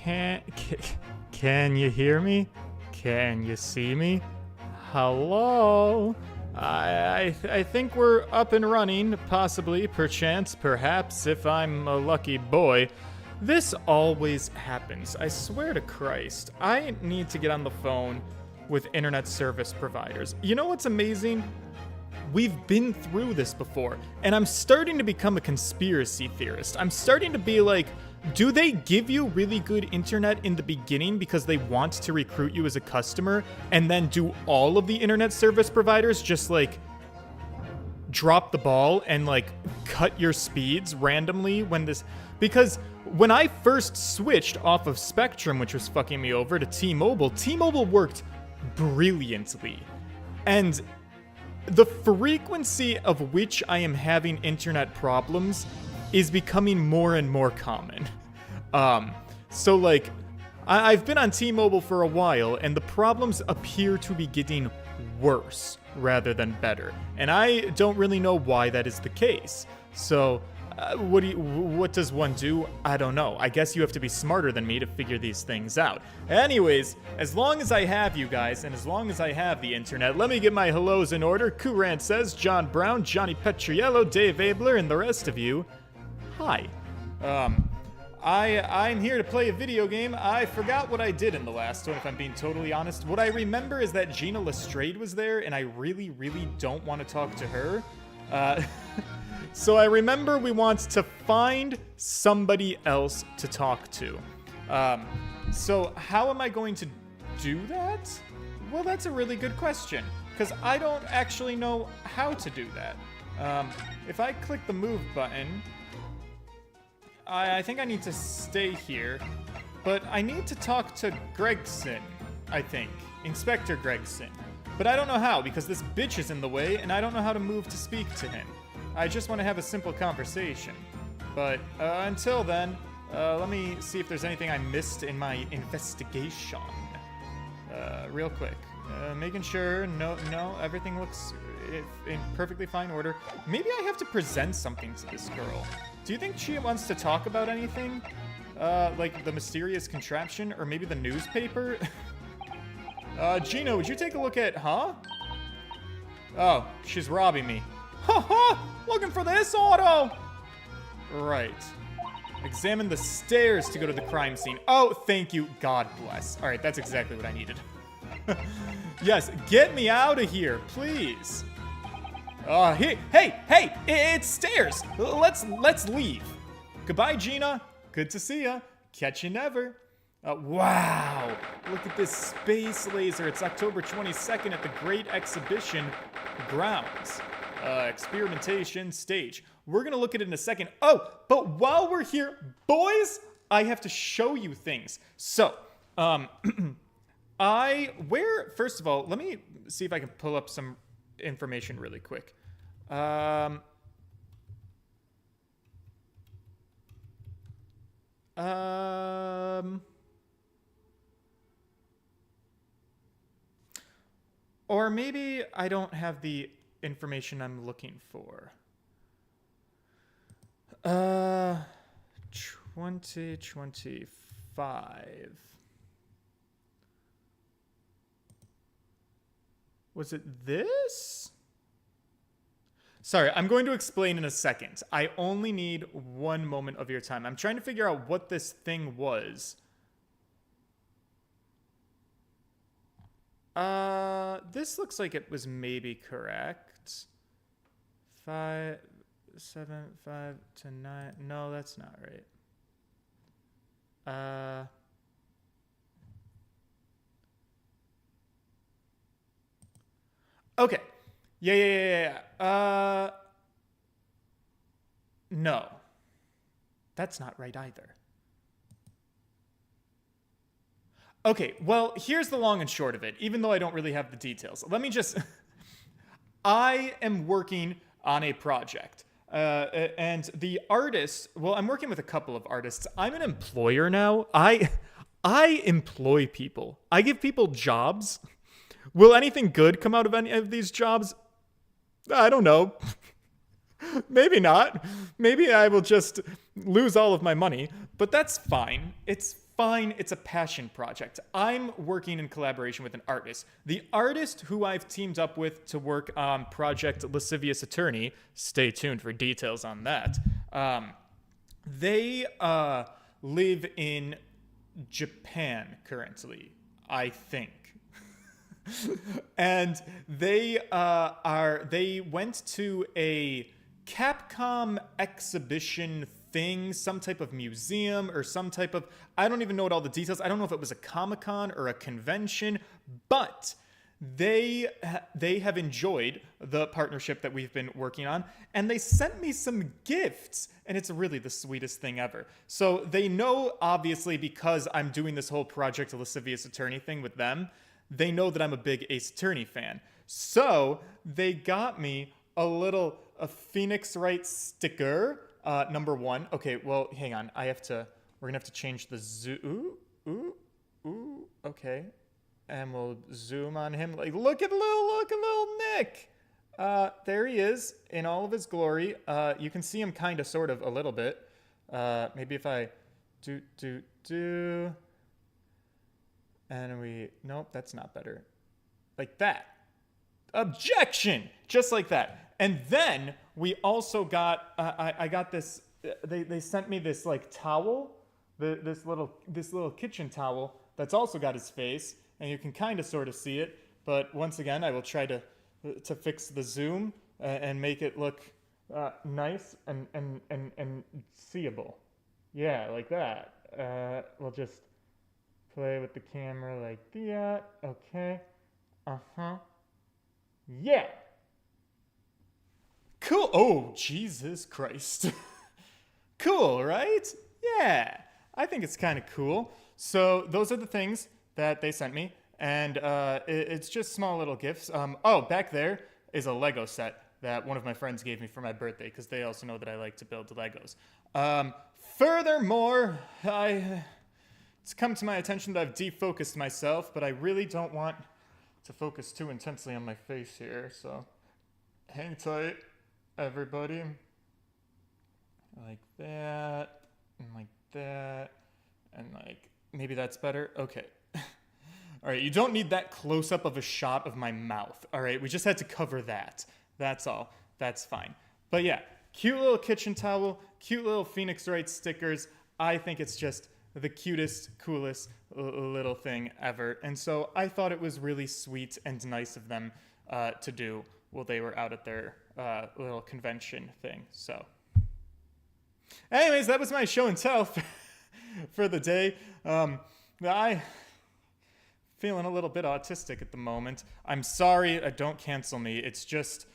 Can you hear me? Can you see me? Hello? I think we're up and running, possibly, perchance, perhaps, if I'm a lucky boy. This always happens, I swear to Christ. I need to get on the phone with internet service providers. You know what's amazing? We've been through this before, and I'm starting to become a conspiracy theorist. I'm starting to be like, do they give you really good internet in the beginning because they want to recruit you as a customer, and then do all of the internet service providers just like drop the ball and like cut your speeds randomly when this... Because when I first switched off of Spectrum, which was fucking me over, to T-Mobile, T-Mobile worked brilliantly. And the frequency of which I am having internet problems is becoming more and more common. So like, I've been on T-Mobile for a while, and the problems appear to be getting worse rather than better. And I don't really know why that is the case. So, what does one do? I don't know. I guess you have to be smarter than me to figure these things out. Anyways, as long as I have you guys, and as long as I have the internet, let me get my hellos in order. Courant says, John Brown, Johnny Petriello, Dave Abler, and the rest of you. Hi. I'm here to play a video game. I forgot what I did in the last one, if I'm being totally honest. What I remember is that Gina Lestrade was there, and I really, really don't want to talk to her. So I remember we want to find somebody else to talk to. So how am I going to do that? Well, that's a really good question, because I don't actually know how to do that. If I click the move button, I think I need to stay here, but I need to talk to Gregson, I think. Inspector Gregson. But I don't know how, because this bitch is in the way, and I don't know how to move to speak to him. I just want to have a simple conversation. But until then, let me see if there's anything I missed in my investigation. Real quick. Making sure, no, everything looks in perfectly fine order. Maybe I have to present something to this girl. Do you think she wants to talk about anything? Like the mysterious contraption, or maybe the newspaper? Gina, would you take a look at, huh? Oh, she's robbing me. Ha ha! Looking for this auto! Right. Examine the stairs to go to the crime scene. Oh, thank you. God bless. Alright, that's exactly what I needed. Yes, get me out of here, please. Hey, it's stairs. Let's leave. Goodbye, Gina. Good to see ya. Catch you never. Wow, look at this space laser. It's October 22nd at the Great Exhibition Grounds. Experimentation stage. We're gonna look at it in a second. Oh, but while we're here, boys, I have to show you things. So, first of all, let me see if I can pull up some information really quick. Or maybe I don't have the information I'm looking for. 2025. Was it this? Sorry, I'm going to explain in a second. I only need one moment of your time. I'm trying to figure out what this thing was. This looks like it was maybe correct. 5, 7, 5 to 9. No, that's not right. Okay. Yeah. No. That's not right either. Okay, well, here's the long and short of it, even though I don't really have the details. Let me just... I am working on a project. And the artist... Well, I'm working with a couple of artists. I'm an employer now. I employ people. I give people jobs. Will anything good come out of any of these jobs? I don't know. Maybe not. Maybe I will just lose all of my money. But that's fine. It's fine, it's a passion project. I'm working in collaboration with an artist. The artist who I've teamed up with to work on Project Lascivious Attorney, stay tuned for details on that, they live in Japan currently, I think. And they went to a Capcom exhibition thing, some type of museum or some type of, I don't even know what all the details, I don't know if it was a Comic-Con or a convention, but they have enjoyed the partnership that we've been working on, and they sent me some gifts, and it's really the sweetest thing ever. So they know, obviously, because I'm doing this whole Project Lascivious Attorney thing with them, they know that I'm a big Ace Attorney fan. So they got me a Phoenix Wright sticker, number 1. Okay, well, hang on. We're gonna have to change the zoom. Ooh, okay. And we'll zoom on him. Like, look at little Nick. There he is in all of his glory. You can see him kind of, sort of, a little bit. Maybe if I do. And nope, that's not better. Like that. Objection! Just like that. And then we also got, I got this, they sent me this like towel, this little kitchen towel that's also got his face, and you can kind of sort of see it. But once again, I will try to fix the zoom and make it look nice and seeable. Yeah, like that. We'll just play with the camera like that. Okay. Yeah. Cool. Oh, Jesus Christ. Cool, right? Yeah. I think it's kind of cool. So those are the things that they sent me. And it's just small little gifts. Oh, back there is a Lego set that one of my friends gave me for my birthday, because they also know that I like to build Legos. Furthermore, it's come to my attention that I've defocused myself, but I really don't want to focus too intensely on my face here, so hang tight, everybody. Like that, and like that, and like, maybe that's better? Okay. All right, you don't need that close-up of a shot of my mouth, all right? We just had to cover that. That's all. That's fine. But yeah, cute little kitchen towel, cute little Phoenix Wright stickers. I think it's just the cutest, coolest little thing ever. And so I thought it was really sweet and nice of them to do while they were out at their little convention thing. So anyways, that was my show and tell for the day. I feeling a little bit autistic at the moment. I'm sorry, don't cancel me. It's just,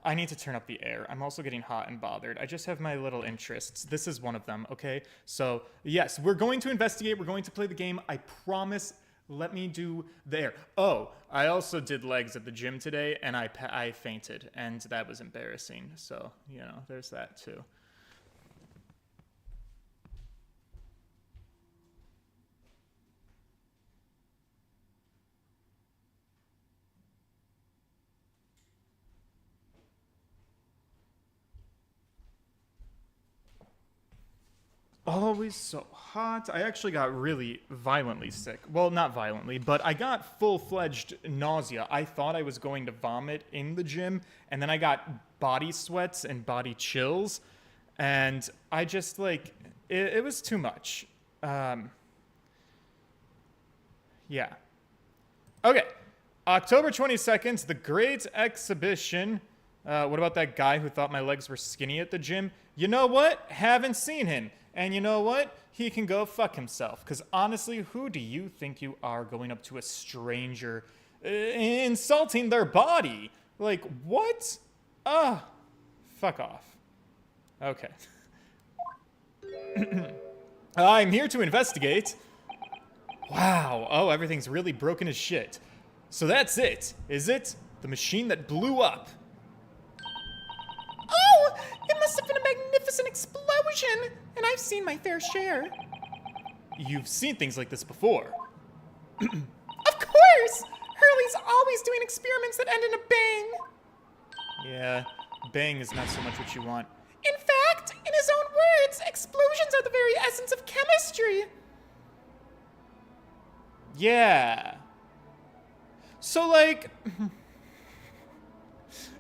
I need to turn up the air. I'm also getting hot and bothered. I just have my little interests. This is one of them, okay? So, yes, we're going to investigate. We're going to play the game. I promise. Let me do the air. Oh, I also did legs at the gym today, and I fainted, and that was embarrassing. So, you know, there's that too. Always so hot. I actually got really violently sick. Well, not violently, but I got full-fledged nausea. I thought I was going to vomit in the gym, and then I got body sweats and body chills, and I just, like, it was too much. Yeah. Okay. October 22nd, the Great Exhibition. What about that guy who thought my legs were skinny at the gym? You know what? Haven't seen him. And you know what? He can go fuck himself. Because honestly, who do you think you are going up to a stranger, insulting their body? Like, what? Fuck off. Okay. I'm here to investigate. Wow. Oh, everything's really broken as shit. So that's it, is it? The machine that blew up. Oh, it must have been a magnificent explosion, and I've seen my fair share. You've seen things like this before. Of course! Hurley's always doing experiments that end in a bang. Yeah, bang is not so much what you want. In fact, in his own words, explosions are the very essence of chemistry. Yeah. So, like,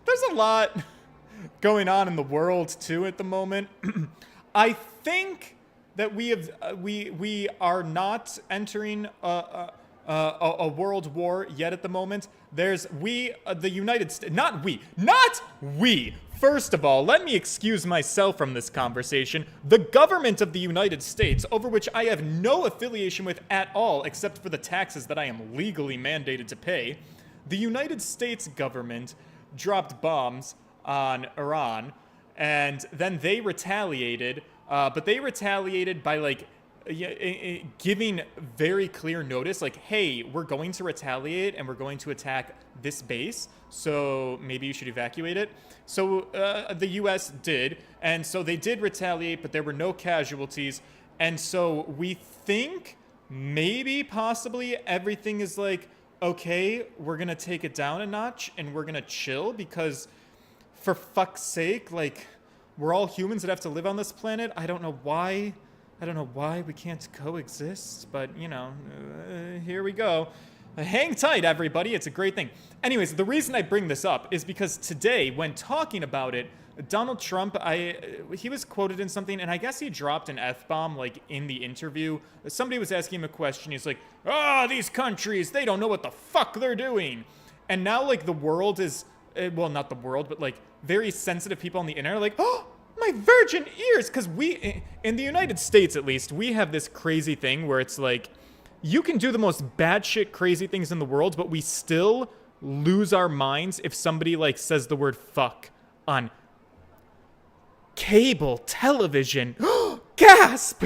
there's a lot going on in the world, too, at the moment. I think that we are not entering a world war yet at the moment. There's the United States, not we. First of all, let me excuse myself from this conversation. The government of the United States, over which I have no affiliation with at all, except for the taxes that I am legally mandated to pay, the United States government dropped bombs on Iran, and then they retaliated, but they retaliated by, like, giving very clear notice, like, hey, we're going to retaliate and we're going to attack this base, so maybe you should evacuate it. So the US did, and so they did retaliate, but there were no casualties, and so we think maybe possibly everything is like, okay, we're gonna take it down a notch and we're gonna chill, because for fuck's sake, like, we're all humans that have to live on this planet. I don't know why we can't coexist, but, you know, here we go. Hang tight, everybody. It's a great thing. Anyways, the reason I bring this up is because today, when talking about it, Donald Trump, he was quoted in something, and I guess he dropped an F-bomb, like, in the interview. Somebody was asking him a question. He's like, these countries, they don't know what the fuck they're doing. And now, like, the world is, well, not the world, but, like, very sensitive people on the internet are like, my virgin ears, because we, in the United States at least, we have this crazy thing where it's like, you can do the most batshit crazy things in the world, but we still lose our minds if somebody, like, says the word fuck on cable television. Gasp!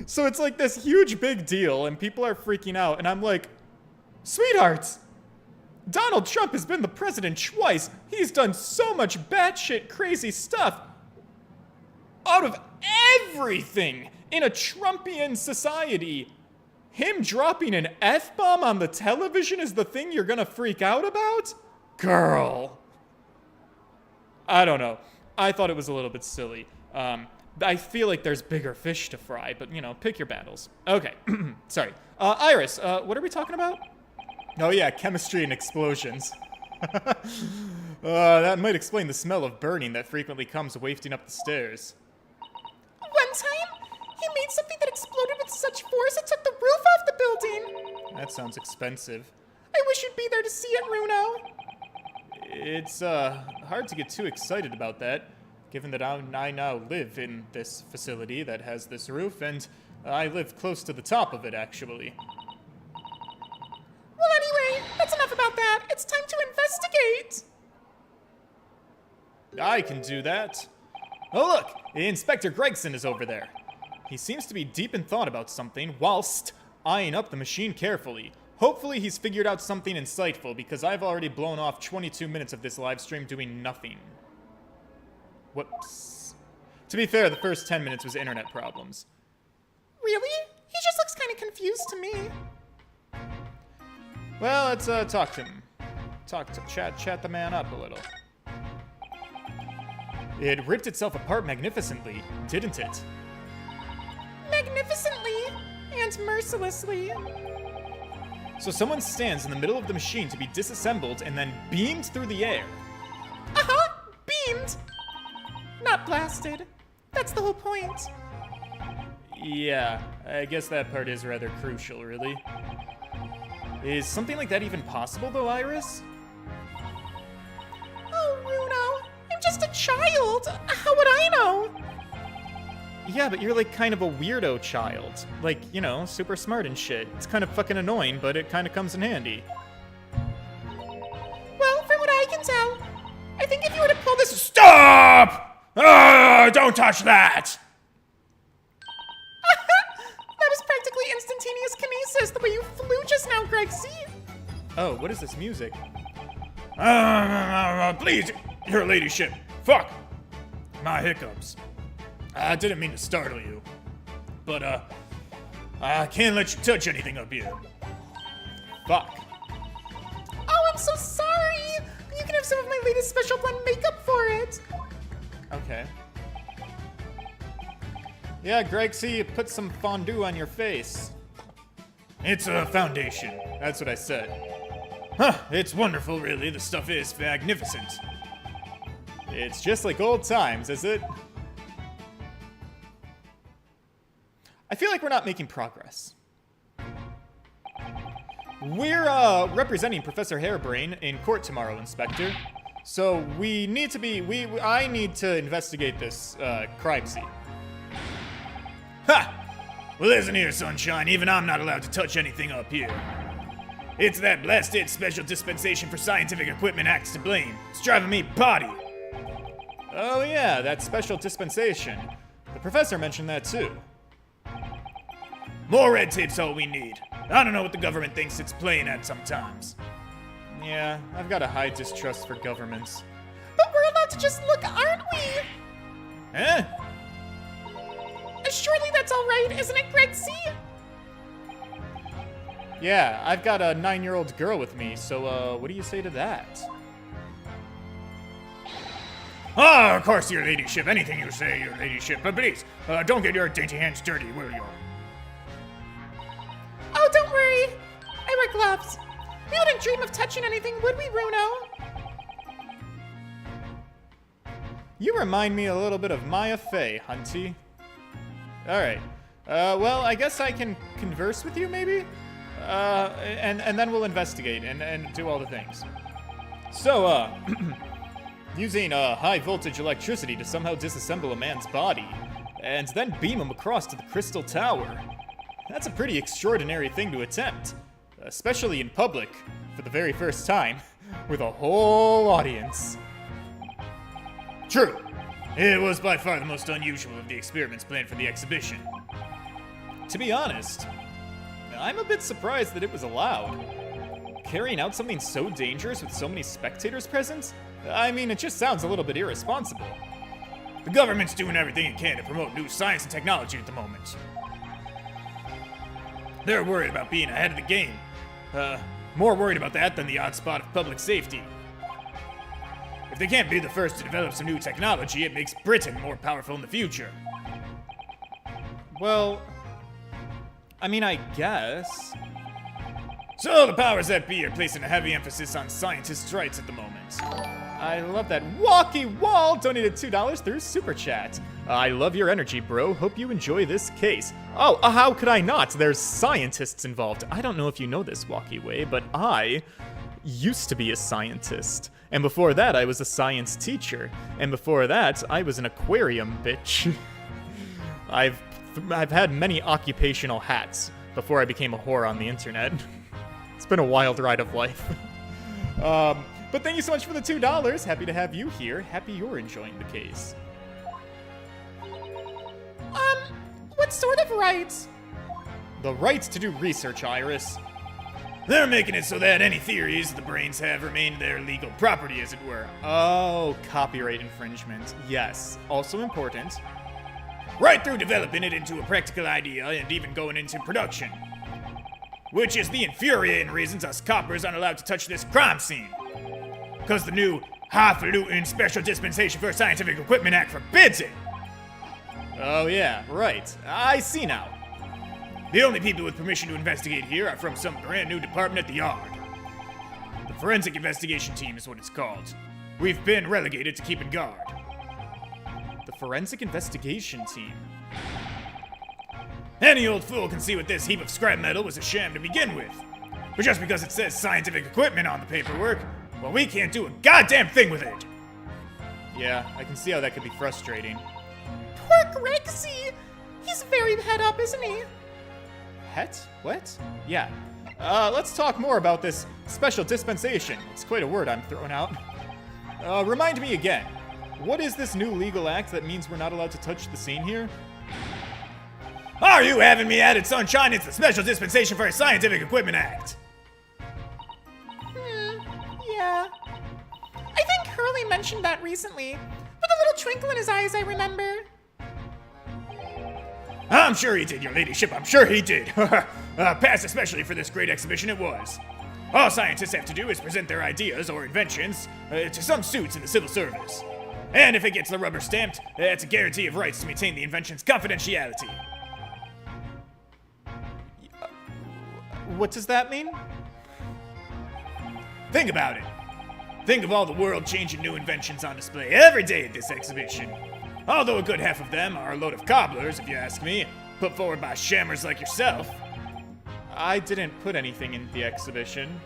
So it's like this huge big deal, and people are freaking out, and I'm like, sweethearts, Donald Trump has been the president twice. He's done so much batshit crazy stuff. Out of everything in a Trumpian society, him dropping an F-bomb on the television is the thing you're gonna freak out about? Girl. I don't know. I thought it was a little bit silly. I feel like there's bigger fish to fry, but, you know, pick your battles. Okay. Sorry. Iris, what are we talking about? Oh yeah, chemistry and explosions. That might explain the smell of burning that frequently comes wafting up the stairs. One time, he made something that exploded with such force it took the roof off the building. That sounds expensive. I wish you'd be there to see it, Runo. It's hard to get too excited about that, given that I now live in this facility that has this roof, and I live close to the top of it, actually. Well, anyway, that's enough about that. It's time to investigate. I can do that. Oh, look! Inspector Gregson is over there. He seems to be deep in thought about something, whilst eyeing up the machine carefully. Hopefully he's figured out something insightful, because I've already blown off 22 minutes of this live stream doing nothing. Whoops. To be fair, the first 10 minutes was internet problems. Really? He just looks kind of confused to me. Well, let's talk to him. Chat the man up a little. It ripped itself apart magnificently, didn't it? Magnificently and mercilessly. So someone stands in the middle of the machine to be disassembled and then beamed through the air. Uh-huh, beamed. Not blasted. That's the whole point. Yeah, I guess that part is rather crucial, really. Is something like that even possible, though, Iris? Oh, Runo, I'm just a child. How would I know? Yeah, but you're like kind of a weirdo child. Like, you know, super smart and shit. It's kind of fucking annoying, but it kind of comes in handy. Well, from what I can tell, I think if you were to pull this— Stop! Don't touch that! That was practically instantaneous kinesis, the way you flew just now, Gregsy. Oh, what is this music? Please, your ladyship. Fuck! My hiccups. I didn't mean to startle you, but, I can't let you touch anything up here. Fuck. Oh, I'm so sorry. You can have some of my latest special blend makeup for it. Okay. Yeah, Gregsy, put some fondue on your face. It's a foundation. That's what I said. Huh, it's wonderful, really. The stuff is magnificent. It's just like old times, is it? I feel like we're not making progress. We're representing Professor Hairbrain in court tomorrow, Inspector. So we need to be, I need to investigate this crime scene. Ha! Well, listen here, Sunshine. Even I'm not allowed to touch anything up here. It's that blasted Special Dispensation for Scientific Equipment Act's to blame. It's driving me potty. Oh yeah, that Special Dispensation. The professor mentioned that too. More red tape's all we need. I don't know what the government thinks it's playing at sometimes. Yeah, I've got a high distrust for governments. But we're allowed to just look, aren't we? Eh? Surely that's all right, isn't it, Grexy? Yeah, I've got a 9-year-old girl with me, so what do you say to that? Ah, of course, your ladyship. Anything you say, your ladyship. But please, don't get your dainty hands dirty, will you? Oh, don't worry. I wear gloves. We wouldn't dream of touching anything, would we, Bruno? You remind me a little bit of Maya Fey, Hunty. Alright. Well, I guess I can converse with you, maybe? And then we'll investigate and do all the things. So, using high voltage electricity to somehow disassemble a man's body, and then beam him across to the Crystal Tower. That's a pretty extraordinary thing to attempt, especially in public, for the very first time, with a whole audience. True. It was by far the most unusual of the experiments planned for the exhibition. To be honest, I'm a bit surprised that it was allowed. Carrying out something so dangerous with so many spectators present? I mean, it just sounds a little bit irresponsible. The government's doing everything it can to promote new science and technology at the moment. They're worried about being ahead of the game. More worried about that than the odd spot of public safety. If they can't be the first to develop some new technology, it makes Britain more powerful in the future. Well, I mean, I guess. So the powers that be are placing a heavy emphasis on scientists' rights at the moment. I love that. Walkie Wall donated $2 through Super Chat. I love your energy, bro. Hope you enjoy this case. Oh, how could I not? There's scientists involved. I don't know if you know this, Walkie Way, but I used to be a scientist. And before that, I was a science teacher. And before that, I was an aquarium bitch. I've had many occupational hats before I became a whore on the internet. It's been a wild ride of life. But thank you so much for the $2. Happy to have you here. Happy you're enjoying the case. What sort of rights? The rights to do research, Iris. They're making it so that any theories the brains have remain their legal property, as it were. Oh, copyright infringement. Yes, also important. Right through developing it into a practical idea and even going into production. Which is the infuriating reasons us coppers aren't allowed to touch this crime scene. Because the new highfalutin Special Dispensation for Scientific Equipment Act forbids it. Oh yeah, right. I see now. The only people with permission to investigate here are from some brand new department at the Yard. The Forensic Investigation Team is what it's called. We've been relegated to keeping guard. The Forensic Investigation Team? Any old fool can see what this heap of scrap metal was a sham to begin with. But just because it says scientific equipment on the paperwork, well, we can't do a goddamn thing with it. Yeah, I can see how that could be frustrating. Poor Grexy! He's very head up, isn't he? Het? What? Yeah. Let's talk more about this special dispensation. It's quite a word I'm throwing out. Remind me again. What is this new legal act that means we're not allowed to touch the scene here? Are you having me at it, Sunshine? It's the Special Dispensation for Scientific Equipment Act. Yeah. I think Hurley mentioned that recently. With a little twinkle in his eyes, I remember. I'm sure he did, your ladyship. I'm sure he did. Pass especially for this great exhibition it was. All scientists have to do is present their ideas or inventions to some suits in the civil service. And if it gets the rubber stamped, it's a guarantee of rights to maintain the invention's confidentiality. What does that mean? Think about it. Think of all the world-changing new inventions on display every day at this exhibition. Although a good half of them are a load of cobblers, if you ask me, put forward by shammers like yourself. I didn't put anything in the exhibition.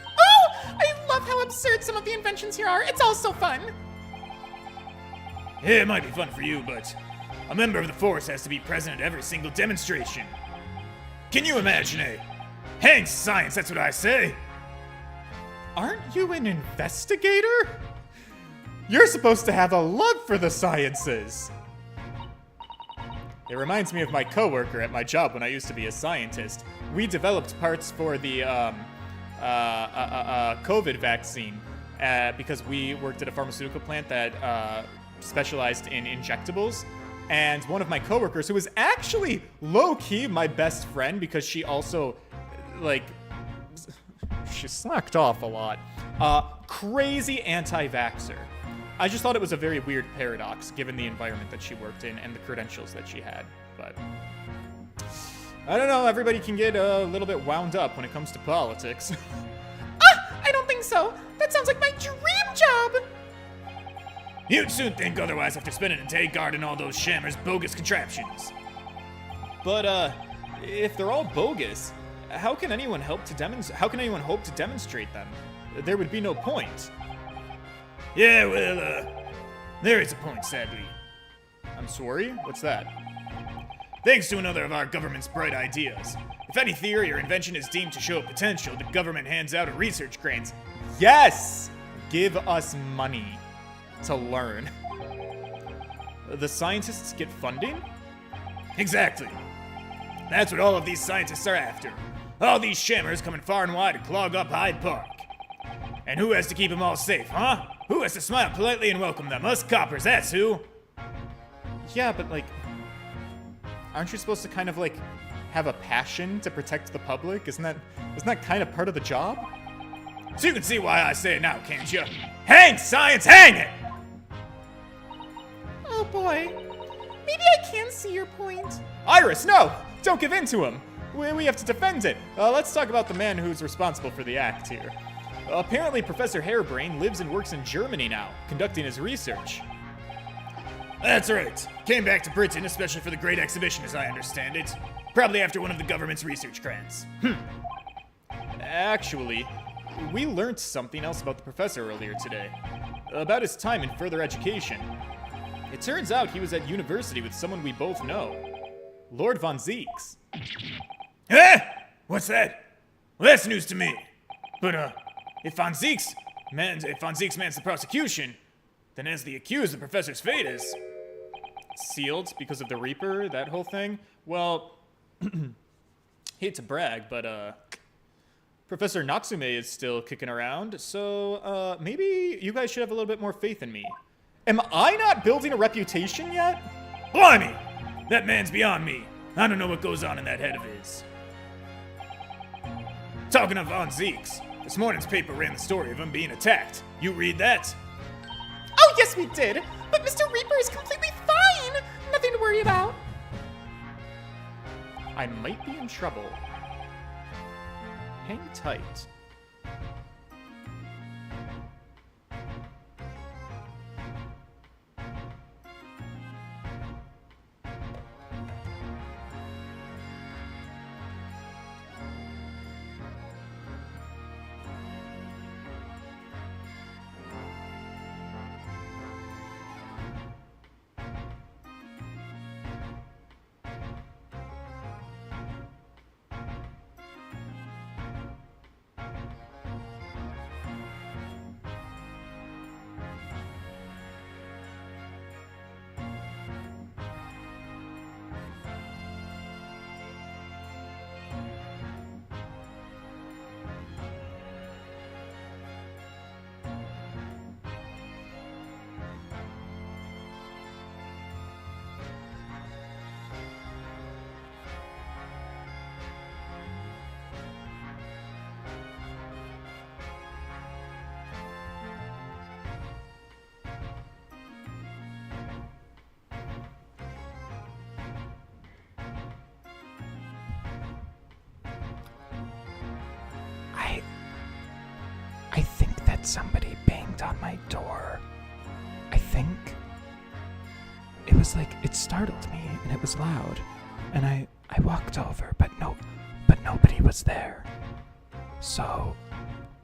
Oh, I love how absurd some of the inventions here are. It's all so fun. Yeah, it might be fun for you, but a member of the force has to be present at every single demonstration. Can you imagine a Hank's science, that's what I say. Aren't you an investigator? You're supposed to have a love for the sciences. It reminds me of my coworker at my job when I used to be a scientist. We developed parts for the COVID vaccine because we worked at a pharmaceutical plant that specialized in injectables. And one of my coworkers, who was actually low-key my best friend because she also, like, she slacked off a lot. Crazy anti-vaxxer. I just thought it was a very weird paradox given the environment that she worked in and the credentials that she had. But I don't know, everybody can get a little bit wound up when it comes to politics. I don't think so. That sounds like my dream job. You'd soon think otherwise after spending a day guarding all those shammers' bogus contraptions. But if they're all bogus, how can anyone hope to demonstrate them? There would be no point. Yeah, well, there is a point, sadly. I'm sorry? What's that? Thanks to another of our government's bright ideas. If any theory or invention is deemed to show potential, the government hands out a research grant. Yes! Give us money to learn. The scientists get funding? Exactly. That's what all of these scientists are after. All these shammers coming far and wide to clog up Hyde Park. And who has to keep them all safe, huh? Who has to smile politely and welcome them? Us coppers, that's who. Yeah, but like, aren't you supposed to kind of like have a passion to protect the public? Isn't that kind of part of the job? So you can see why I say it now, can't you? Hang science, hang it! Oh boy. Maybe I can see your point. Iris, no! Don't give in to him! We have to defend it. Let's talk about the man who's responsible for the act here. Apparently, Professor Hairbrain lives and works in Germany now, conducting his research. That's right. Came back to Britain, especially for the Great Exhibition, as I understand it. Probably after one of the government's research grants. Actually, we learned something else about the professor earlier today. About his time in further education. It turns out he was at university with someone we both know. Lord Von Zeeks. Eh? What's that? Well, that's news to me. But, if Von Zeeks mans the prosecution, then as the accused, the professor's fate is Sealed because of the Reaper, that whole thing? Well, hate to brag, but, Professor Natsume is still kicking around, so, maybe you guys should have a little bit more faith in me. Am I not building a reputation yet? Blimey! That man's beyond me. I don't know what goes on in that head of his. Talking of Von Zeeks, this morning's paper ran the story of him being attacked. You read that? Oh, yes, we did. But Mr. Reaper is completely fine. Nothing to worry about. I might be in trouble. Hang tight. somebody banged on my door. I think it was like, it startled me and it was loud. And I walked over, but nobody was there. So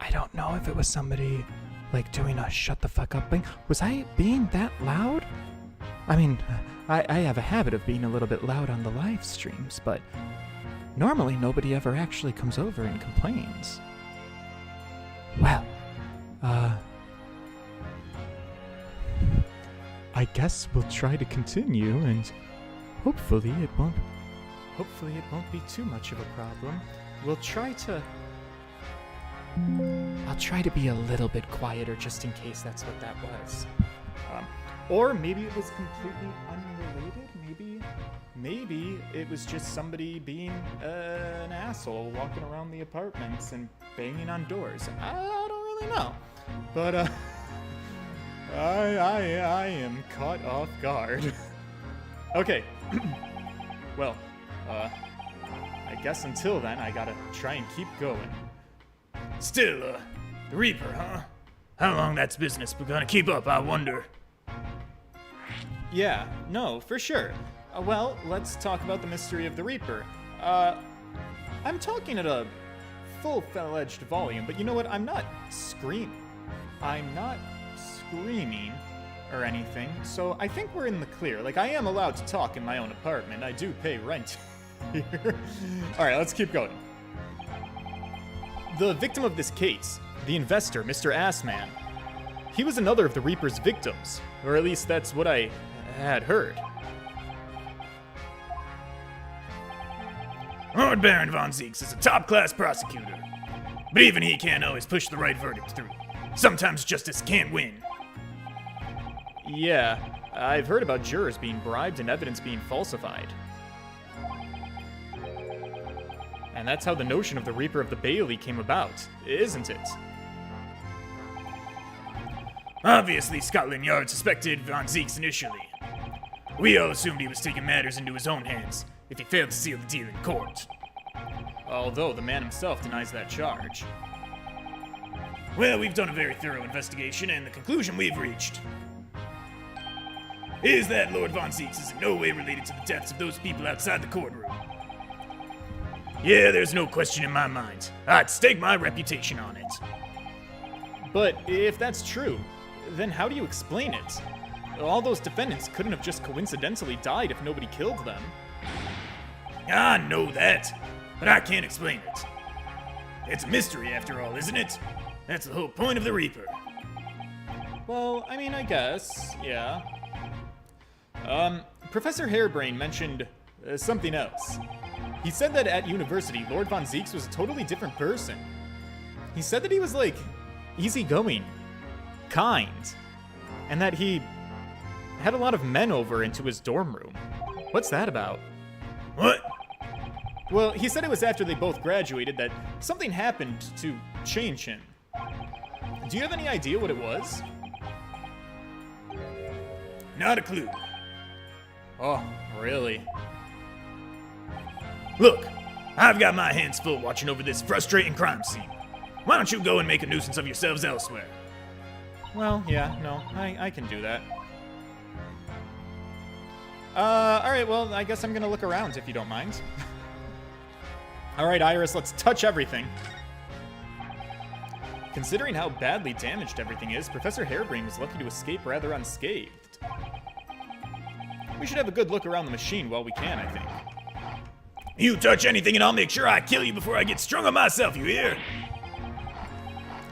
I don't know if it was somebody like doing a shut the fuck up thing. Was I being that loud? I mean, I have a habit of being a little bit loud on the live streams, but normally nobody ever actually comes over and complains. Well, I guess we'll try to continue, and hopefully it won't be too much of a problem. I'll try to be a little bit quieter just in case that's what that was. Or maybe it was completely unrelated. Maybe it was just somebody being an asshole walking around the apartments and banging on doors. I don't really know. But I am caught off guard. Okay. Well, I guess until then I gotta try and keep going. Still, the Reaper, huh? How long that's business we're gonna keep up, I wonder. Yeah, no, for sure. Well, let's talk about the mystery of the Reaper. I'm talking at a full-fledged volume, but you know what? I'm not screaming or anything, so I think we're in the clear. Like, I am allowed to talk in my own apartment. I do pay rent here. Alright, let's keep going. The victim of this case, the investor, Mr. Assman, he was another of the Reaper's victims, or at least that's what I had heard. Lord Baron von Zieks is a top-class prosecutor, but even he can't always push the right verdict through. Sometimes justice can't win. Yeah, I've heard about jurors being bribed and evidence being falsified. And that's how the notion of the Reaper of the Bailey came about, isn't it? Obviously, Scotland Yard suspected von Zieks initially. We all assumed he was taking matters into his own hands if he failed to seal the deal in court. Although the man himself denies that charge. Well, we've done a very thorough investigation, and the conclusion we've reached is that Lord von Zieks is in no way related to the deaths of those people outside the courtroom. Yeah, there's no question in my mind. I'd stake my reputation on it. But if that's true, then how do you explain it? All those defendants couldn't have just coincidentally died if nobody killed them. I know that, but I can't explain it. It's a mystery after all, isn't it? That's the whole point of the Reaper. Well, I mean, I guess, yeah. Professor Harebrain mentioned something else. He said that at university, Lord von Zieks was a totally different person. He said that he was, like, easygoing, kind, and that he had a lot of men over into his dorm room. What's that about? What? Well, he said it was after they both graduated that something happened to change him. Do you have any idea what it was? Not a clue. Oh, really? Look, I've got my hands full watching over this frustrating crime scene. Why don't you go and make a nuisance of yourselves elsewhere? Well, yeah, no, I can do that. Alright, well, I guess I'm gonna look around if you don't mind. Alright, Iris, let's touch everything. Considering how badly damaged everything is, Professor Harebrain was lucky to escape rather unscathed. We should have a good look around the machine while we can, I think. You touch anything and I'll make sure I kill you before I get strung on myself, you hear?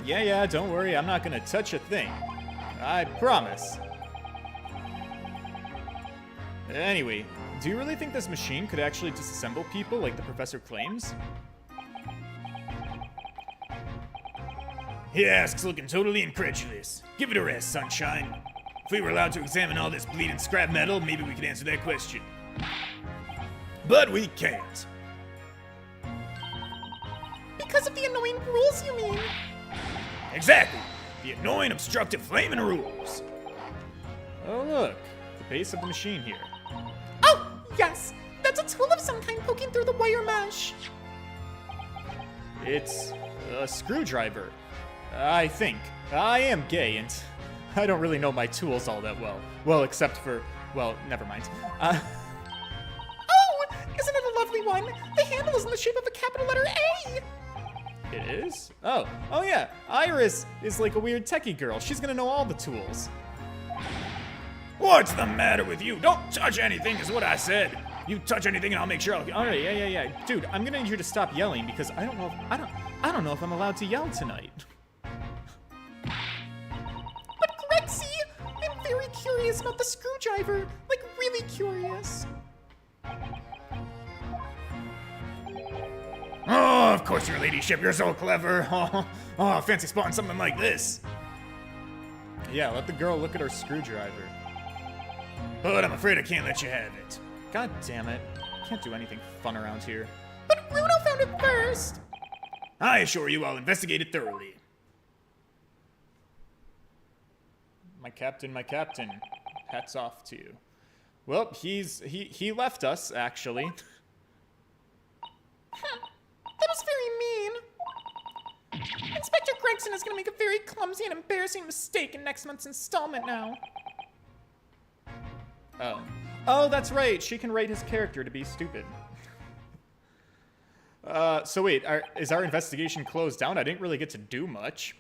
Yeah, don't worry, I'm not gonna touch a thing. I promise. Anyway, do you really think this machine could actually disassemble people like the professor claims? He asks, looking totally incredulous. Give it a rest, sunshine. If we were allowed to examine all this bleeding scrap metal, maybe we could answer that question. But we can't. Because of the annoying rules, you mean? Exactly. The annoying, obstructive, flaming rules. Oh, look. The base of the machine here. Oh, yes! That's a tool of some kind poking through the wire mesh. It's a screwdriver. I think. I am gay, and I don't really know my tools all that well. Well, except for, well, never mind. Oh, isn't it a lovely one? The handle is in the shape of a capital letter A. It is? Oh yeah. Iris is like a weird techie girl. She's gonna know all the tools. What's the matter with you? Don't touch anything is what I said. You touch anything and I'll make sure I'll... All right, yeah. Dude, I'm gonna need you to stop yelling because I don't know if I'm allowed to yell tonight. But Grexy, I'm very curious about the screwdriver. Like, really curious. Oh, of course, your ladyship. You're so clever. Oh, fancy spotting something like this. Yeah, let the girl look at her screwdriver. But I'm afraid I can't let you have it. God damn it. Can't do anything fun around here. But Bruno found it first. I assure you I'll investigate it thoroughly. My captain. Hats off to you. Well, he left us, actually. That was very mean. Inspector Gregson is going to make a very clumsy and embarrassing mistake in next month's installment now. Oh, that's right. She can rate his character to be stupid. So wait, is our investigation closed down? I didn't really get to do much.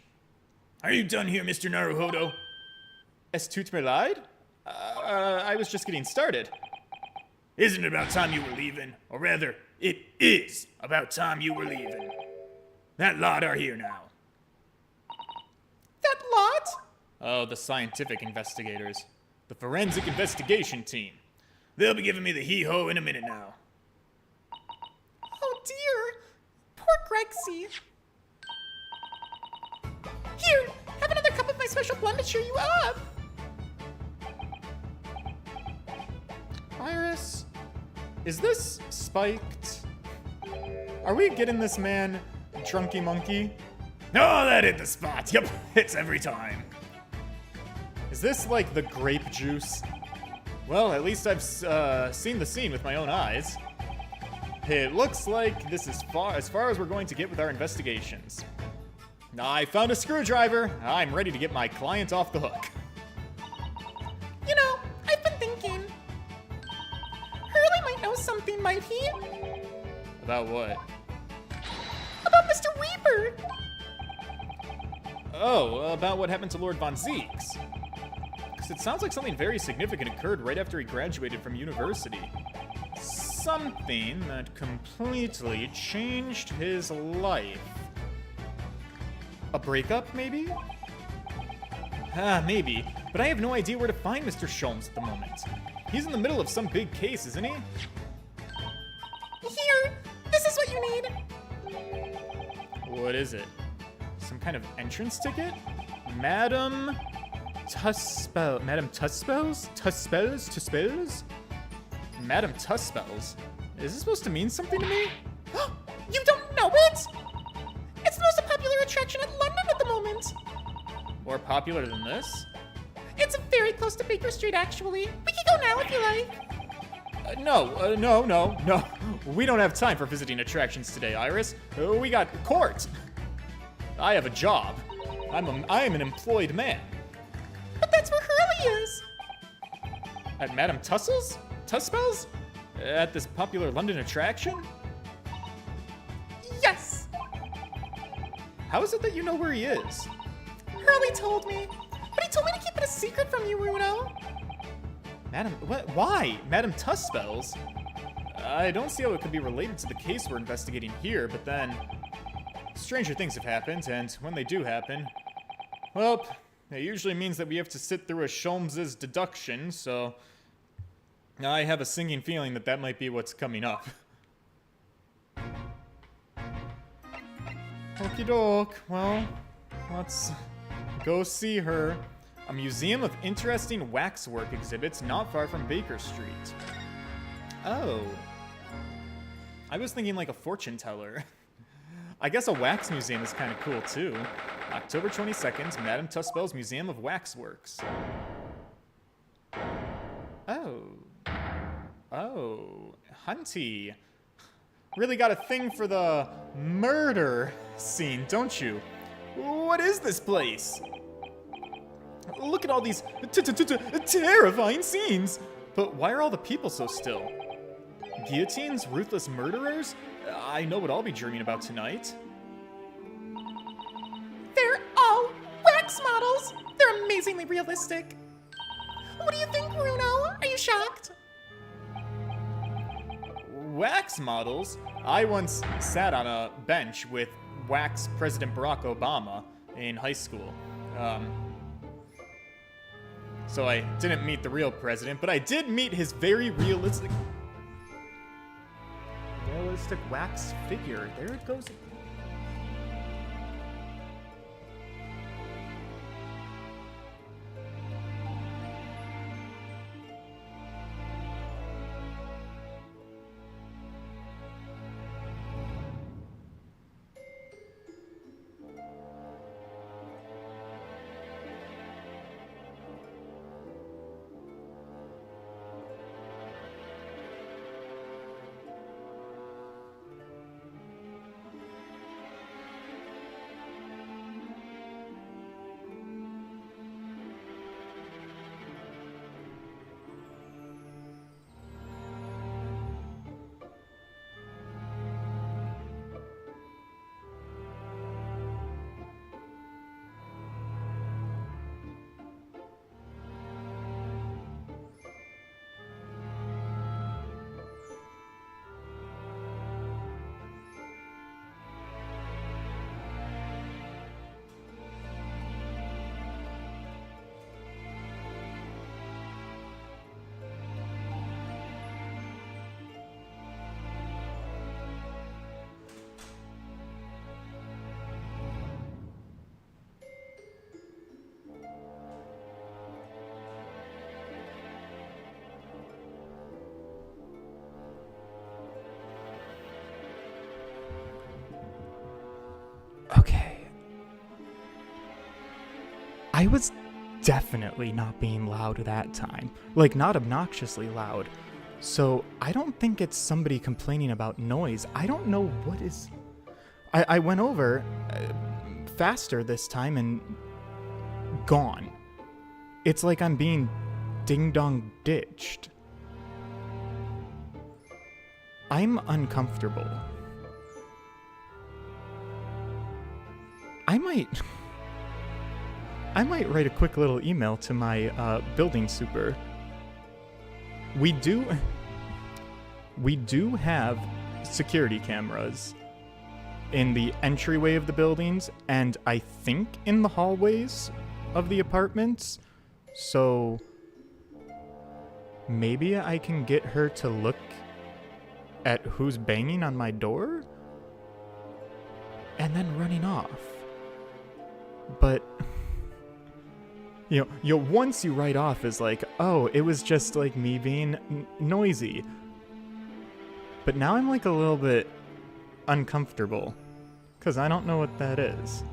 Are you done here, Mr. Naruhodo? Es tut mir leid? I was just getting started. Isn't it about time you were leaving? Or rather, it is about time you were leaving. That lot are here now. That lot? Oh, the scientific investigators. The forensic investigation team. They'll be giving me the hee-ho in a minute now. Oh dear. Poor Grexy. Here, have another cup of my special blend to cheer you up. Iris, is this spiked? Are we getting this man drunky monkey? Oh, that hit the spot. Yep, hits every time. Is this like the grape juice? Well, at least I've seen the scene with my own eyes. It looks like this is as far as we're going to get with our investigations. I found a screwdriver. I'm ready to get my client off the hook. You know, I've been thinking. Hurley might know something, might he? About what? About Mr. Weeper. Oh, about what happened to Lord Von Zeeks. Because it sounds like something very significant occurred right after he graduated from university. Something that completely changed his life. A breakup, maybe? Maybe. But I have no idea where to find Mr. Sholmes at the moment. He's in the middle of some big case, isn't he? Here, this is what you need. What is it? Some kind of entrance ticket? Madam Tuspel. Madam Tuspels? Tuspels? Madam Tuspels? Is this supposed to mean something to me? You don't know it? It's the most popular attraction in London at the moment. More popular than this? It's very close to Baker Street, actually. We can go now if you like. No. We don't have time for visiting attractions today, Iris. We got court. I have a job. I am an employed man. But that's where Hurley is. At Madame Tussell's? Tuspel's? At this popular London attraction? Yes. How is it that you know where he is? Hurley told me. But he told me to keep it a secret from you, Bruno. Madam, what? Why? Madame Tuspel's? I don't see how it could be related to the case we're investigating here, but then... stranger things have happened, and when they do happen... well, it usually means that we have to sit through a Sholmes' deduction, so... I have a sinking feeling that that might be what's coming up. Okie doke. Well, let's go see her. A museum of interesting waxwork exhibits not far from Baker Street. Oh. I was thinking like a fortune teller. I guess a wax museum is kind of cool too. October 22nd, Madame Tuspel's Museum of Waxworks. Oh, Hunty. Really got a thing for the murder scene, don't you? What is this place? Look at all these terrifying scenes. But why are all the people so still? Guillotines? Ruthless murderers? I know what I'll be dreaming about tonight. They're all wax models. They're amazingly realistic. What do you think, Bruno? Are you shocked? Wax models? I once sat on a bench with wax President Barack Obama in high school. So I didn't meet the real president, but I did meet his very realistic wax figure. There it goes. Okay. I was definitely not being loud that time. Like, not obnoxiously loud. So, I don't think it's somebody complaining about noise. I don't know what is... I went over faster this time and gone. It's like I'm being ding-dong ditched. I'm uncomfortable. I might write a quick little email to my building super. We do have security cameras in the entryway of the buildings, and I think in the hallways of the apartments. So maybe I can get her to look at who's banging on my door and then running off. But you know, once you write off as like, oh, it was just like me being noisy. But now I'm like a little bit uncomfortable because I don't know what that is.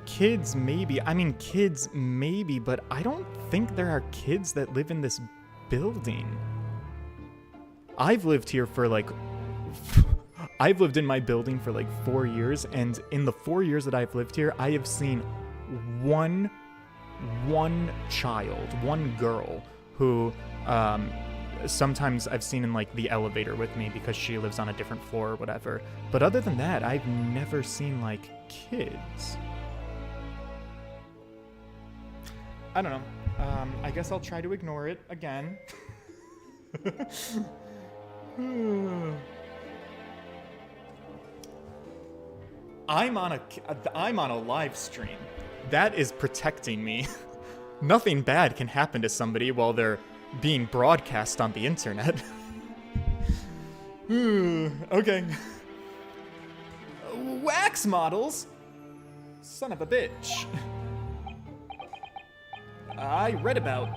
Kids maybe, but I don't think there are kids that live in this building. I've lived here for like, I've lived in my building for like 4 years, and in the 4 years that I've lived here, I have seen one child, one girl who sometimes I've seen in like the elevator with me because she lives on a different floor or whatever. But other than that, I've never seen like kids. I don't know. I guess I'll try to ignore it again. I'm on a live stream. That is protecting me. Nothing bad can happen to somebody while they're being broadcast on the internet. Okay. Wax models? Son of a bitch. I read about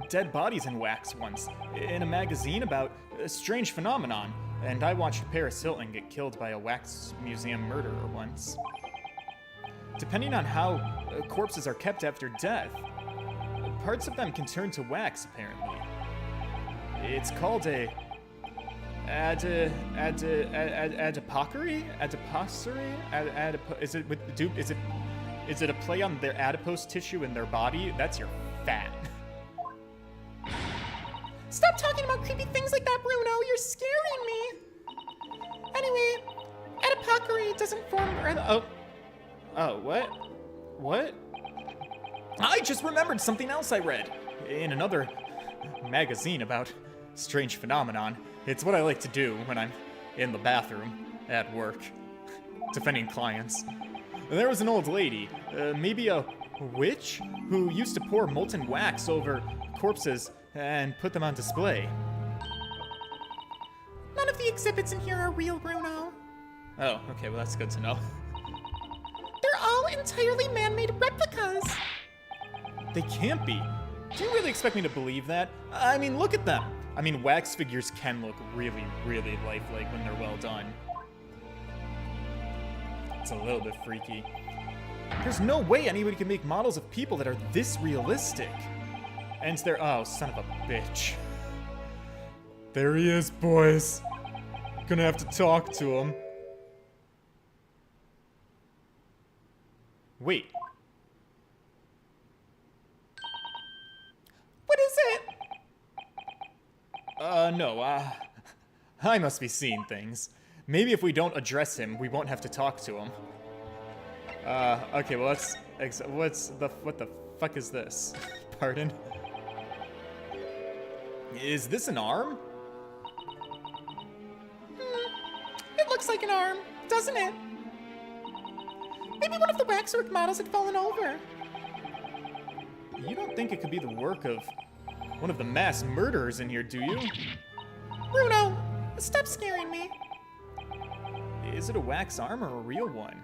dead bodies in wax once in a magazine about a strange phenomenon, and I watched Paris Hilton get killed by a wax museum murderer once. Depending on how corpses are kept after death, parts of them can turn to wax, apparently. It's called a adipocery? Is it with Is it a play on their adipose tissue in their body? That's your fat. Stop talking about creepy things like that, Bruno. You're scaring me. Anyway, adipocary doesn't form... Oh, what? What? I just remembered something else I read in another magazine about strange phenomenon. It's what I like to do when I'm in the bathroom at work, defending clients. There was an old lady, maybe a witch, who used to pour molten wax over corpses and put them on display. None of the exhibits in here are real, Bruno. Oh, okay, well that's good to know. They're all entirely man-made replicas. They can't be. Do you really expect me to believe that? I mean, look at them. I mean, wax figures can look really, really lifelike when they're well done. It's a little bit freaky. There's no way anybody can make models of people that are this realistic. And they're... Oh, son of a bitch. There he is, boys. Gonna have to talk to him. Wait. What is it? No, I must be seeing things. Maybe if we don't address him, we won't have to talk to him. Okay, well, what the fuck is this? Pardon? Is this an arm? It looks like an arm, doesn't it? Maybe one of the waxwork models had fallen over. You don't think it could be the work of one of the mass murderers in here, do you? Bruno, stop scaring me. Is it a wax arm or a real one?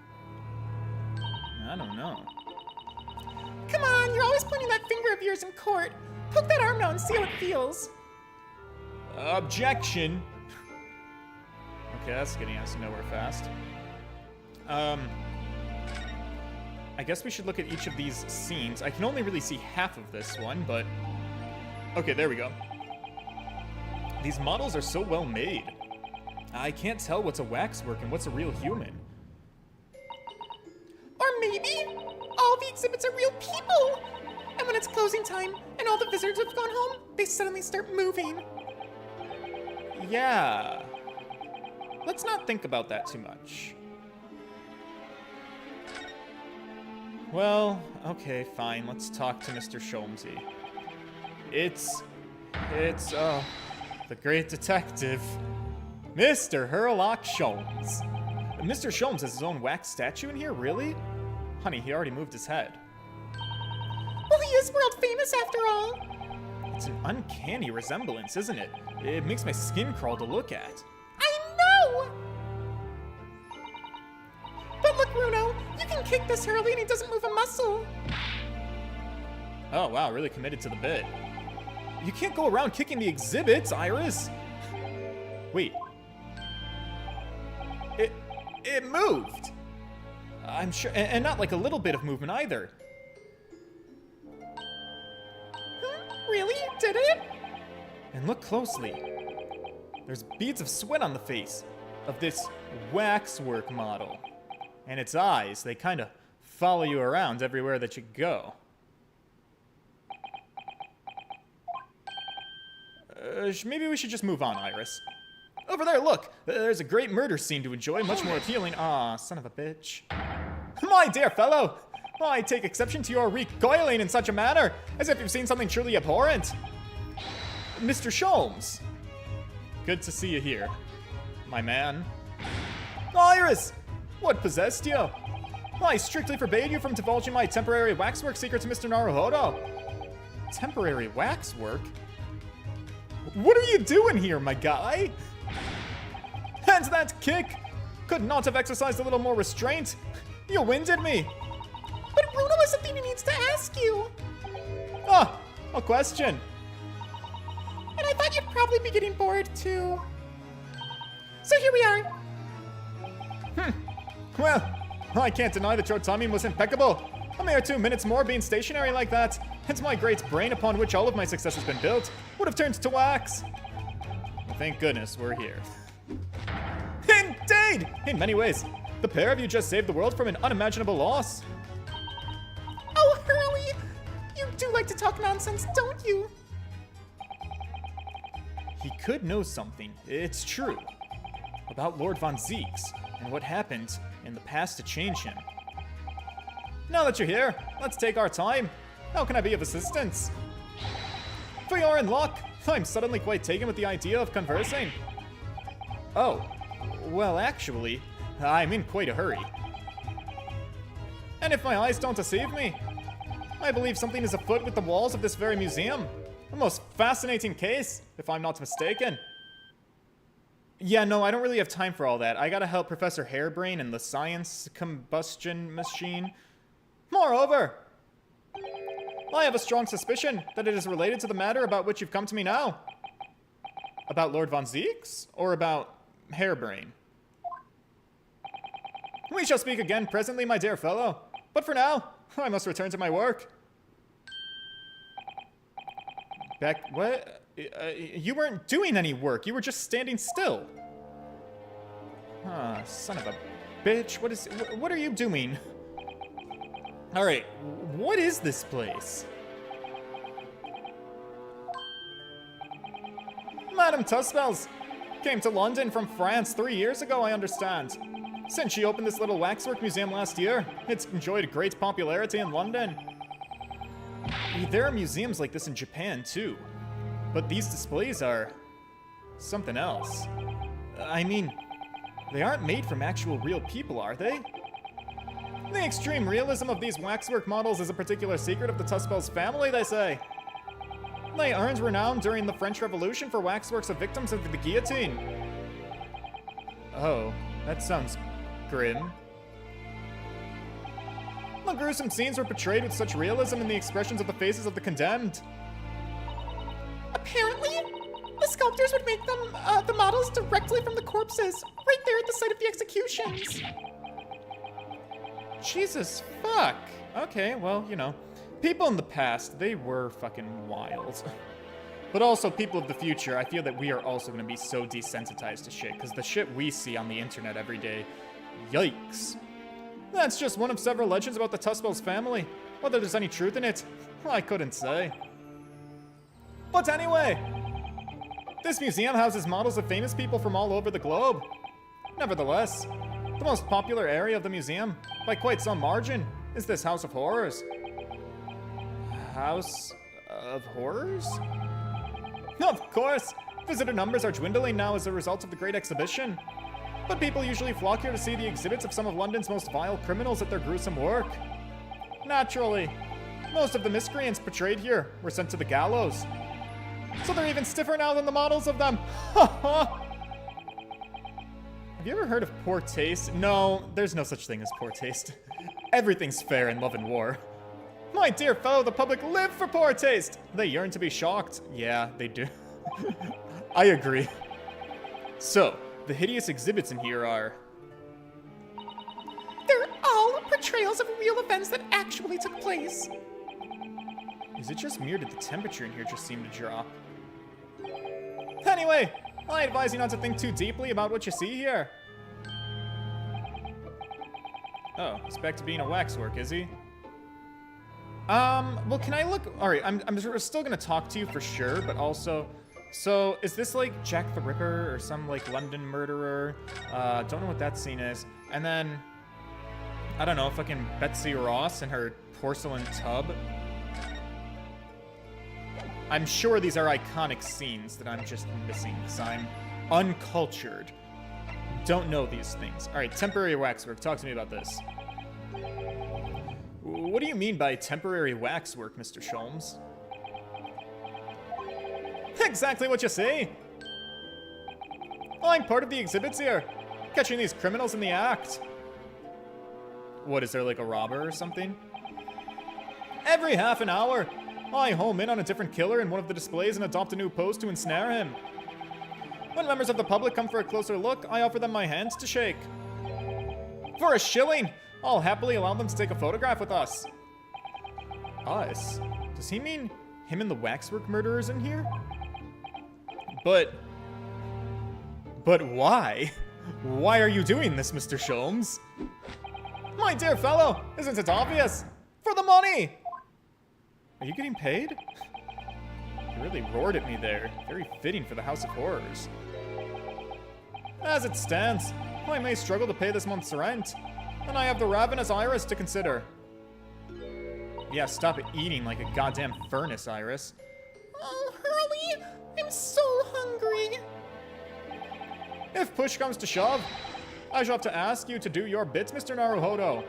I don't know. Come on, you're always pointing that finger of yours in court. Poke that arm out and see how it feels. Objection! Okay, that's getting us nowhere fast. I guess we should look at each of these scenes. I can only really see half of this one, but... Okay, there we go. These models are so well made. I can't tell what's a waxwork and what's a real human. Or maybe all the exhibits are real people. And when it's closing time and all the visitors have gone home, they suddenly start moving. Yeah. Let's not think about that too much. Well, okay, fine. Let's talk to Mr. Sholmesy. It's, the great detective, Mr. Herlock Sholmes. Mr. Sholmes has his own wax statue in here, really? Honey, he already moved his head. Well, he is world famous after all. It's an uncanny resemblance, isn't it? It makes my skin crawl to look at. I know! But look, Bruno, you can kick this Hurley and he doesn't move a muscle. Oh, wow, really committed to the bit. You can't go around kicking the exhibits, Iris. Wait. It moved. I'm sure, and not like a little bit of movement either. Really? Did it? And look closely. There's beads of sweat on the face of this waxwork model. And its eyes, they kind of follow you around everywhere that you go. Maybe we should just move on, Iris. Over there, look! There's a great murder scene to enjoy, much more appealing. Aw, son of a bitch. My dear fellow! I take exception to your recoiling in such a manner, as if you've seen something truly abhorrent. Mr. Sholmes! Good to see you here, my man. Iris! What possessed you? I strictly forbade you from divulging my temporary waxwork secret to Mr. Naruhodo. Temporary waxwork? What are you doing here, my guy? And that kick! Could not have exercised a little more restraint? You winded me! But Bruno has something he needs to ask you. Ah, a question. And I thought you'd probably be getting bored, too. So here we are. Well, I can't deny that your timing was impeccable. A mere 2 minutes more being stationary like that, and my great brain upon which all of my success has been built would have turned to wax. Well, thank goodness we're here. Indeed! In many ways, the pair of you just saved the world from an unimaginable loss. to talk nonsense, don't you? He could know something. It's true. About Lord Von Zeeks and what happened in the past to change him. Now that you're here, let's take our time. How can I be of assistance? For you're in luck. I'm suddenly quite taken with the idea of conversing. Oh, well, actually, I'm in quite a hurry. And if my eyes don't deceive me, I believe something is afoot with the walls of this very museum. A most fascinating case, if I'm not mistaken. Yeah, no, I don't really have time for all that. I gotta help Professor Hairbrain and the science combustion machine. Moreover, I have a strong suspicion that it is related to the matter about which you've come to me now. About Lord Von Zeeks? Or about Hairbrain? We shall speak again presently, my dear fellow. But for now, I must return to my work. Beck, what? You weren't doing any work. You were just standing still. Ah, son of a bitch. What are you doing? Alright, what is this place? Madame Tuspels came to London from France 3 years ago, I understand. Since she opened this little waxwork museum last year, it's enjoyed great popularity in London. There are museums like this in Japan, too. But these displays are something else. I mean, they aren't made from actual real people, are they? The extreme realism of these waxwork models is a particular secret of the Tuspels family, they say. They earned renown during the French Revolution for waxworks of victims of the guillotine. Oh, that sounds grim. The gruesome scenes were portrayed with such realism in the expressions of the faces of the condemned. Apparently, the sculptors would make them, the models directly from the corpses, right there at the site of the executions. Jesus fuck. Okay, well, you know. People in the past, they were fucking wild. But also, people of the future, I feel that we are also going to be so desensitized to shit, because the shit we see on the internet every day, yikes. That's just one of several legends about the Tuspels family. Whether there's any truth in it, I couldn't say. But anyway, this museum houses models of famous people from all over the globe. Nevertheless, the most popular area of the museum, by quite some margin, is this House of Horrors. House of Horrors? Of course! Visitor numbers are dwindling now as a result of the Great Exhibition. But people usually flock here to see the exhibits of some of London's most vile criminals at their gruesome work. Naturally, most of the miscreants portrayed here were sent to the gallows. So they're even stiffer now than the models of them. Have you ever heard of poor taste? No, there's no such thing as poor taste. Everything's fair in love and war. My dear fellow, the public live for poor taste. They yearn to be shocked. Yeah, they do. I agree. So, the hideous exhibits in here are... They're all portrayals of real events that actually took place. Is it just me or did the temperature in here just seem to drop? Anyway, I advise you not to think too deeply about what you see here. Oh, he's back to being a waxwork, is he? Well, can I look? Alright, I'm still gonna talk to you for sure, but also... So, is this like Jack the Ripper or some like London murderer? Don't know what that scene is. And then, I don't know, fucking Betsy Ross and her porcelain tub. I'm sure these are iconic scenes that I'm just missing because I'm uncultured. Don't know these things. Alright, temporary waxwork. Talk to me about this. What do you mean by temporary waxwork, Mr. Sholmes? Exactly what you say. I'm part of the exhibits here, catching these criminals in the act. What, is there like a robber or something? Every half an hour, I home in on a different killer in one of the displays and adopt a new pose to ensnare him. When members of the public come for a closer look, I offer them my hands to shake. For a shilling, I'll happily allow them to take a photograph with us. Us? Does he mean him and the waxwork murderers in here? But why? Why are you doing this, Mr. Sholmes? My dear fellow, isn't it obvious? For the money! Are you getting paid? You really roared at me there. Very fitting for the House of Horrors. As it stands, I may struggle to pay this month's rent, and I have the ravenous Iris to consider. Yeah, stop eating like a goddamn furnace, Iris. Oh, Hurley, I'm so hungry. If push comes to shove, I shall have to ask you to do your bits, Mr. Naruhodo.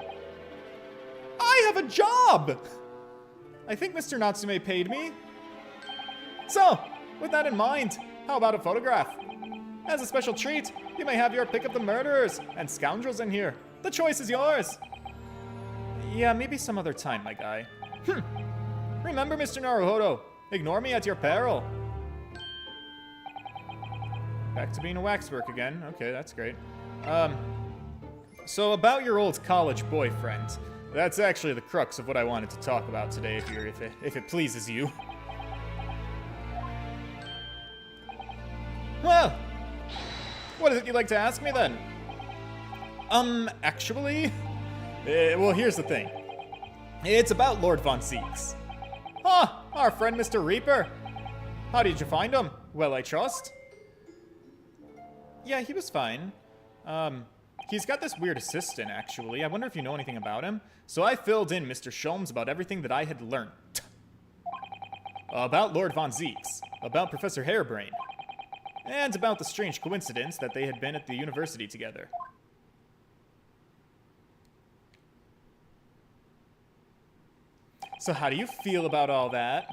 I have a job! I think Mr. Natsume paid me. So, with that in mind, how about a photograph? As a special treat, you may have your pick of the murderers and scoundrels in here. The choice is yours. Yeah, maybe some other time, my guy. Remember, Mr. Naruhodo, ignore me at your peril. Back to being a waxwork again. Okay, that's great. So about your old college boyfriend. That's actually the crux of what I wanted to talk about today, if it pleases you. Well, what is it you'd like to ask me then? Actually? Well, here's the thing. It's about Lord Von Zeeks. Ah, our friend Mr. Reaper. How did you find him? Well, I trust. Yeah, he was fine. He's got this weird assistant, actually. I wonder if you know anything about him. So I filled in Mr. Sholmes about everything that I had learned. About Lord Von Zeeks. About Professor Harebrain. And about the strange coincidence that they had been at the university together. So how do you feel about all that?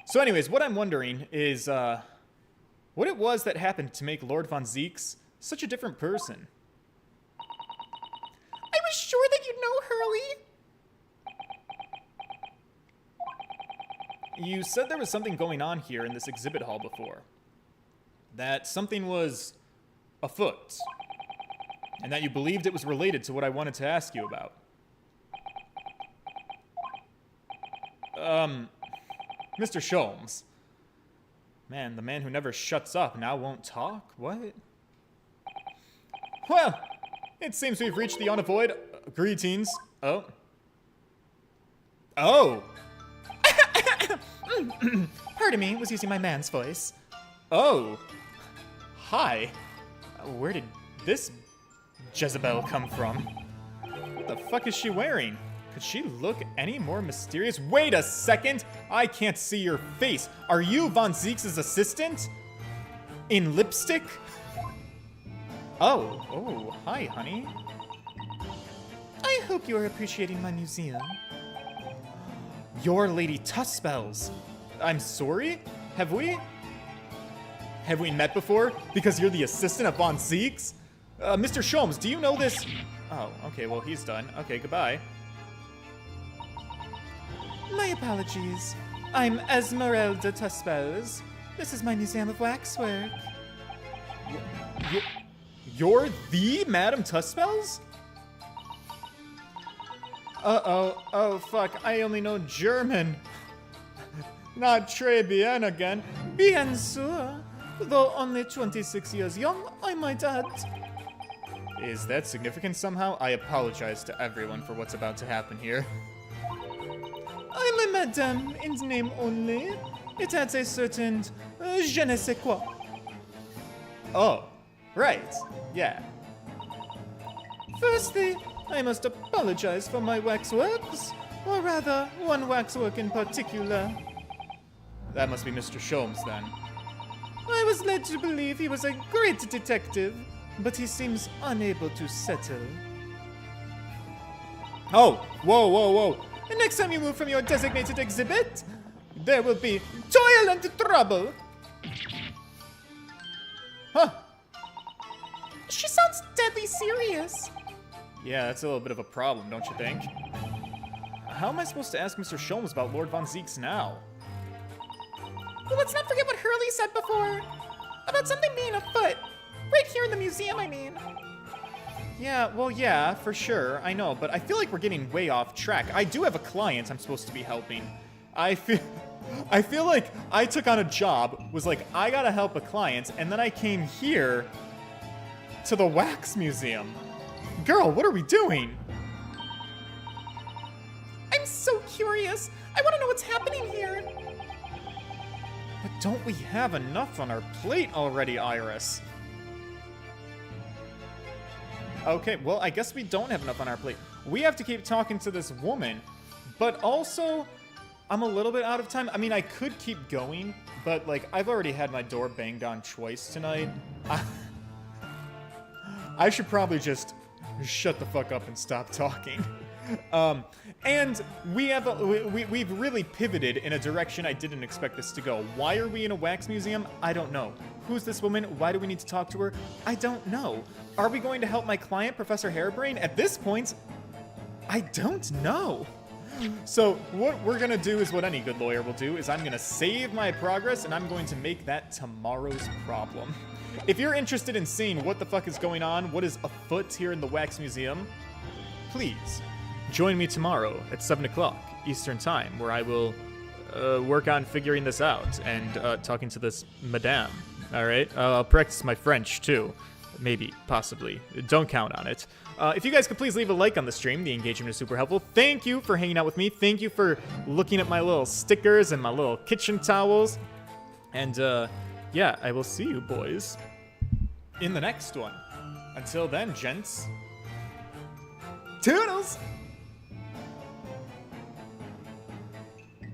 So anyways, what I'm wondering is, what it was that happened to make Lord Von Zeeks such a different person. I was sure that you'd know, Hurley. You said there was something going on here in this exhibit hall before. That something was afoot. And that you believed it was related to what I wanted to ask you about. Mr. Sholmes. Man, the man who never shuts up now won't talk? What? Well, it seems we've reached the unavoid... greetings. Oh. Oh! Pardon me, was using my man's voice. Oh. Hi. Where did this Jezebel come from? What the fuck is she wearing? Could she look any more mysterious? Wait a second! I can't see your face. Are you Von Zeeks' assistant? In lipstick? Oh, hi, honey. I hope you are appreciating my museum. You're Lady Tuspells. I'm sorry? Have we met before? Because you're the assistant of Von Zeeks? Mr. Sholmes, do you know this? Oh, okay, well, he's done. Okay, goodbye. My apologies. I'm Esmeralda Tuspells. This is my museum of waxwork. You're the Madame Tuspells? Uh-oh. Oh, fuck. I only know German. Not très bien again. Bien sûr. Though only 26 years young, I might add. Is that significant somehow? I apologize to everyone for what's about to happen here. I'm a madame in name only. It adds a certain je ne sais quoi. Oh, right. Yeah. Firstly, I must apologize for my waxworks, or rather, one waxwork in particular. That must be Mr. Sholmes then. I was led to believe he was a great detective, but he seems unable to settle. Oh, whoa. And next time you move from your designated exhibit, there will be toil and trouble. Huh. She sounds deadly serious. Yeah, that's a little bit of a problem, don't you think? How am I supposed to ask Mr. Sholmes about Lord Von Zeeks now? Well, let's not forget what Hurley said before. About something being afoot. Right here in the museum, I mean. Yeah, for sure, I know, but I feel like we're getting way off track. I do have a client I'm supposed to be helping. I feel like I took on a job, was like, I gotta help a client, and then I came here to the wax museum. Girl, what are we doing? I'm so curious. I want to know what's happening here. But don't we have enough on our plate already, Iris? Okay, well, I guess we don't have enough on our plate. We have to keep talking to this woman, but also, I'm a little bit out of time. I mean, I could keep going, but, like, I've already had my door banged on twice tonight. I should probably just shut the fuck up and stop talking. And we've really pivoted in a direction I didn't expect this to go. Why are we in a wax museum? I don't know. Who's this woman? Why do we need to talk to her? I don't know. Are we going to help my client, Professor Hairbrain? At this point, I don't know. So what we're gonna do is what any good lawyer will do, is I'm gonna save my progress and I'm going to make that tomorrow's problem. If you're interested in seeing what the fuck is going on, what is afoot here in the Wax Museum, please join me tomorrow at 7 o'clock Eastern Time, where I will work on figuring this out and talking to this madame. All right? I'll practice my French, too. Maybe, possibly. Don't count on it. If you guys could please leave a like on the stream, the engagement is super helpful. Thank you for hanging out with me. Thank you for looking at my little stickers and my little kitchen towels. And, yeah, I will see you boys in the next one. Until then, gents. Toodles!